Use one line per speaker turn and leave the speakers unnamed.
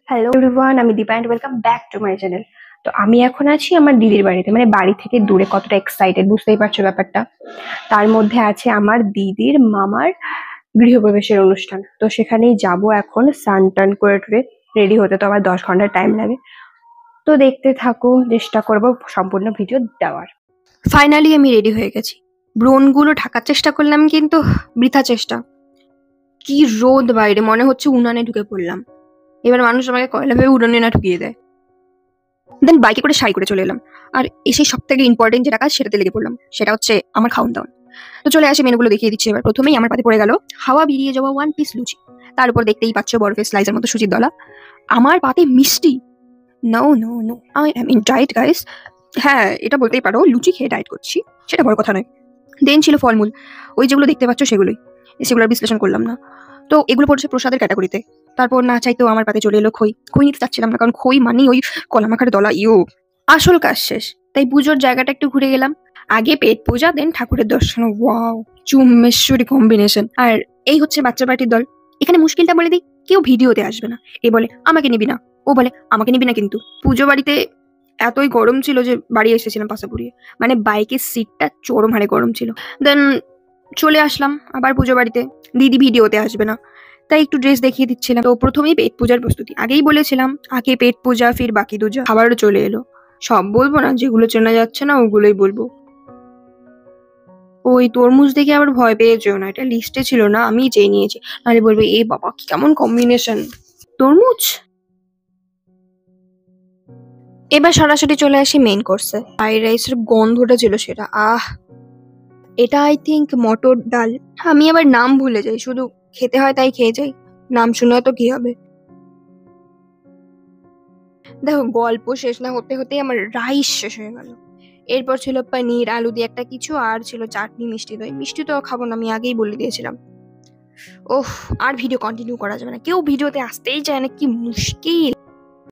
Hello everyone, আমি Deepa and welcome back to my channel. তো আমি এখন আছি আমার দিদির বাড়িতে, মানে বাড়ি থেকে দূরে। কতটা এক্সাইটেড বুঝতেই পারছো ব্যাপারটা। তার মধ্যে আছে আমার দিদির মামার গৃহপ্রবেশের অনুষ্ঠান। তো সেখানেই যাব এখন, স্নান টান করে টুরে রেডি হতে তো আমার 10 ঘন্টা টাইম লাগে। তো দেখতে থাকো, চেষ্টা করব সম্পূর্ণ ভিডিও দেওয়ার। ফাইনালি আমি রেডি হয়ে গেছি। ব্রণগুলো ঢাকার চেষ্টা করলাম কিন্তু বৃথা চেষ্টা। কি রোদ বাইরে, মনে হচ্ছে উনানে ঢুকে পড়লাম। এবার মানুষ আমাকে কয়লা ভেবে উড়ানে না ঢুকিয়ে দেয়। দেন বাইকে করে সাই করে চলে এলাম। আর এসে সব থেকে ইম্পর্টেন্ট যেটা কাজ সেটাতে লেগে পড়লাম, সেটা হচ্ছে আমার খাওয়ান দাওয়ান। তো চলে আসে, মেনুগুলো দেখিয়ে দিচ্ছি। এবার প্রথমেই আমার পাতে পড়ে গেল হাওয়া বেরিয়ে যাওয়া 1 পিস লুচি। তার উপর দেখতেই পাচ্ছ বরফের স্লাইসের মতো সুজির দলা। আমার পাতে মিষ্টি। No no no, I am in diet guys. হ্যাঁ, এটা বলতেই পারো, লুচি খেয়ে ডায়েট করছি, সেটা বড় কথা নয়। দেন ছিল ফলমূল, ওই যেগুলো দেখতে পাচ্ছ সেগুলোর বিশ্লেষণ করলাম না। তো এগুলো পড়ছে প্রসাদের ক্যাটাগরিতে। তারপর না চাইতেও আমার পাতে চলে এলো খই। খই নিতে চাচ্ছিলাম না, কারণ খই মানেই ওই কলা মাখার দলা। আসল কাজ শেষ, তাই পুজোর জায়গাটা একটু ঘুরে গেলাম। আগে পেট পূজা, দেন ঠাকুরের দর্শন। Wow, চুম্মেশ্বরী combination. আর এই হচ্ছে বাচ্চা পার্টির দল। এখানে মুশকিলটা বলে দিই, কেউ ভিডিওতে আসবে না। এ বলে আমাকে নিবি না, ও বলে আমাকে নিবি না। কিন্তু পুজো বাড়িতে এতই গরম ছিল যে বাড়ি এসেছিলাম পাশা পুড়িয়ে, মানে বাইকের সিটটা চরম হারে গরম ছিল। দেন চলে আসলাম আবার পুজো বাড়িতে। দিদি ভিডিওতে আসবে না, তাই একটু ড্রেস দেখিয়ে দিচ্ছিলাম। তো প্রথমেই পেট পূজার প্রস্তুতি। আগেই বলেছিলাম আগে পেট পূজা ফির বাকি দুজা। খাবারও চলে এলো। সব বলবো না, যেগুলো চেনা যাচ্ছে না ওগুলোই বলবো। ওই তরমুজ দেখে আবার ভয় পেয়ে যেও না, এটা লিস্টে ছিল না, আমি চেয়ে নিয়েছি। নাহলে বলবে এ বাবা কি কেমন কম্বিনেশন তরমুজ। এবার সরাসরি চলে আসি মেইন কোর্সে। ফ্রাইড রাইসের গন্ধটা ছিল সেটা, আহ! এটা আই থিঙ্ক মটর ডাল। আমি আবার নাম ভুলে যাই, শুধু খেতে হয় তাই খেয়ে যাই, নাম শুনে তো কি হবে। দেখো, গল্প শেষ না হতে হতে আমার রাইস শেষ হয়ে গেল। এরপর ছিল পনির আলু দিয়ে একটা কিছু, আর ছিল চাটনি, মিষ্টি দই। মিষ্টি তো খাবো না, আমি আগেই বলে দিয়েছিলাম। ওহ, আর ভিডিও কন্টিনিউ করা যাবে না, কেউ ভিডিওতে আসতেই চায় না, কি মুশকিল।